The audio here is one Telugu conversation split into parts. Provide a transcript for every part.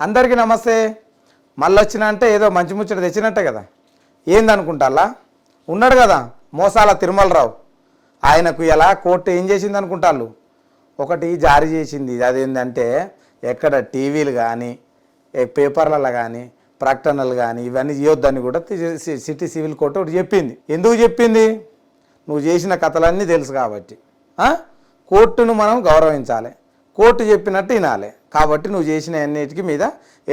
అందరికీ నమస్తే. మళ్ళీ వచ్చిన అంటే ఏదో మంచి ముచ్చట తెచ్చినట్టే కదా. ఏందనుకుంటాలా ఉన్నాడు కదా మోసాల తిరుమలరావు. ఆయనకు ఇలా కోర్టు ఏం చేసింది అనుకుంటాళ్ళు? ఒకటి జారీ చేసింది. అదేంటంటే ఎక్కడ టీవీలు కానీ పేపర్లలో కానీ ప్రకటనలు కానీ ఇవన్నీ చేయొద్దని కూడా సిటీ సివిల్ కోర్టు ఒకటి చెప్పింది. ఎందుకు చెప్పింది? నువ్వు చేసిన కథలన్నీ తెలుసు కాబట్టి కోర్టును మనం గౌరవించాలి, కోర్టు చెప్పినట్టు వినాలి. కాబట్టి నువ్వు చేసిన అన్నిటికీ మీద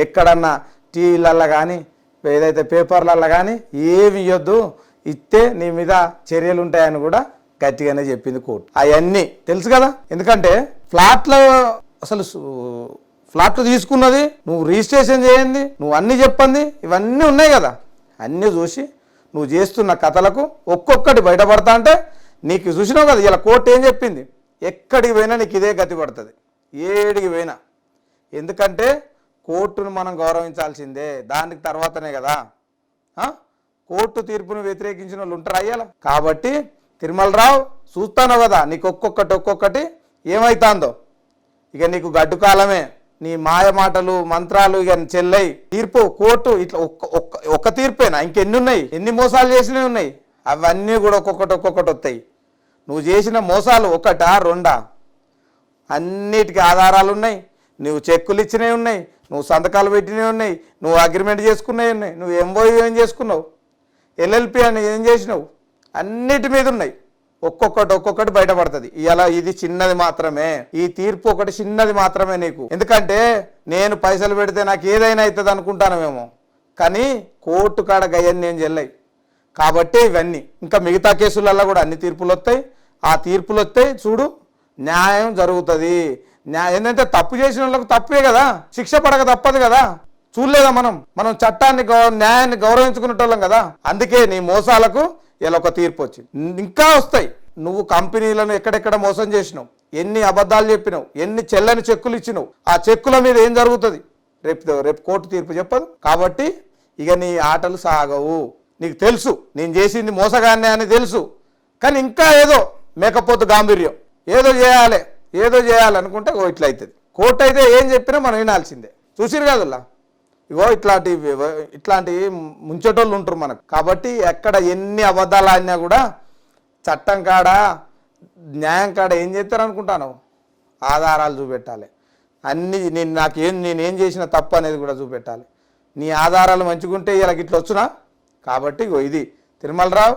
ఎక్కడన్నా టీవీలల్లో కానీ ఏదైతే పేపర్లల్లో కానీ ఏమి ఇవ్వద్దు, ఇస్తే నీ మీద చర్యలు ఉంటాయని కూడా గట్టిగానే చెప్పింది కోర్టు. అవన్నీ తెలుసు కదా. ఎందుకంటే ఫ్లాట్లో అసలు ఫ్లాట్లు తీసుకున్నది నువ్వు, రిజిస్ట్రేషన్ చేయండి నువ్వు, అన్నీ చెప్పండి, ఇవన్నీ ఉన్నాయి కదా. అన్నీ చూసి నువ్వు చేస్తున్న కథలకు ఒక్కొక్కటి బయటపడతా అంటే నీకు చూసినావు కదా. ఇలా కోర్టు ఏం చెప్పింది? ఎక్కడికి పోయినా నీకు ఇదే గతి పడుతుంది, ఏడికి పోయినా. ఎందుకంటే కోర్టును మనం గౌరవించాల్సిందే, దానికి తర్వాతనే కదా. కోర్టు తీర్పును వ్యతిరేకించిన వాళ్ళు ఉంటారు అయ్యాల. కాబట్టి తిరుమలరావు చూస్తాను కదా నీకు ఒక్కొక్కటి ఏమవుతుందో. ఇక నీకు గడ్డు కాలమే. నీ మాయ మాటలు మంత్రాలు ఇక చెల్లయి. తీర్పు కోర్టు ఇట్లా ఒక్క తీర్పేనా? ఇంకెన్ని ఉన్నాయి? ఎన్ని మోసాలు చేసినవి ఉన్నాయి? అవన్నీ కూడా ఒక్కొక్కటి వస్తాయి. నువ్వు చేసిన మోసాలు ఒకటా రెండా? అన్నిటికీ ఆధారాలు ఉన్నాయి. నువ్వు చెక్కులు ఇచ్చినవి ఉన్నాయి, నువ్వు సంతకాలు పెట్టినవి ఉన్నాయి, నువ్వు అగ్రిమెంట్ చేసుకున్నవి ఉన్నాయి, నువ్వు ఎంఓయూ ఏం చేసుకున్నావు, ఎల్ఎల్పి అని ఏం చేసినావు, అన్నిటి మీద ఉన్నాయి. ఒక్కొక్కటి బయటపడుతుంది. ఇలా ఇది చిన్నది మాత్రమే, ఈ తీర్పు ఒకటి చిన్నది మాత్రమే నీకు. ఎందుకంటే నేను పైసలు పెడితే నాకు ఏదైనా అవుతుంది అనుకుంటానేమో, కానీ కోర్టు కాడ గయ్యని నేను చెల్లయి. కాబట్టి ఇవన్నీ ఇంకా మిగతా కేసులలో కూడా అన్ని తీర్పులు వస్తాయి. ఆ తీర్పులు వస్తాయి చూడు, న్యాయం జరుగుతుంది. ఏంటంటే తప్పు చేసిన వాళ్ళకు తప్పే కదా, శిక్ష పడక తప్పదు కదా. చూడలేదా మనం చట్టాన్ని న్యాయాన్ని గౌరవించుకునేటోళ్ళం కదా. అందుకే నీ మోసాలకు ఇలా ఒక తీర్పు వచ్చింది. ఇంకా వస్తాయి. నువ్వు కంపెనీలను ఎక్కడెక్కడ మోసం చేసినావు, ఎన్ని అబద్ధాలు చెప్పినావు, ఎన్ని చెల్లని చెక్కులు ఇచ్చినావు, ఆ చెక్కుల మీద ఏం జరుగుతుంది రేపు కోర్టు తీర్పు చెప్పదు. కాబట్టి ఇక నీ ఆటలు సాగవు. నీకు తెలుసు నేను చేసింది మోసగానే అని తెలుసు, కానీ ఇంకా ఏదో మేకపోతు గాంభీర్యం, ఏదో చేయాలనుకుంటే ఇట్లా అవుతుంది. కోర్టు అయితే ఏం చెప్పినా మనం వినాల్సిందే. చూసిరు కదల్లా, ఇగో ఇట్లాంటి ముంచేటోళ్ళు ఉంటారు మనకు. కాబట్టి ఎక్కడ ఎన్ని అబద్ధాలు ఆడినా కూడా చట్టం కాడ న్యాయం కాడ ఏం చేస్తారు అనుకుంటాను? ఆధారాలు చూపెట్టాలి. అన్నీ నేనేం చేసిన తప్పు అనేది కూడా చూపెట్టాలి. నీ ఆధారాలు మంచిగుంటే ఇలా ఇట్లా వచ్చునా? కాబట్టి ఇగో ఇది తిరుమలరావు,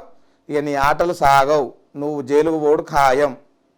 ఇక నీ ఆటలు సాగవు, నువ్వు జైలుకు పోడు ఖాయం.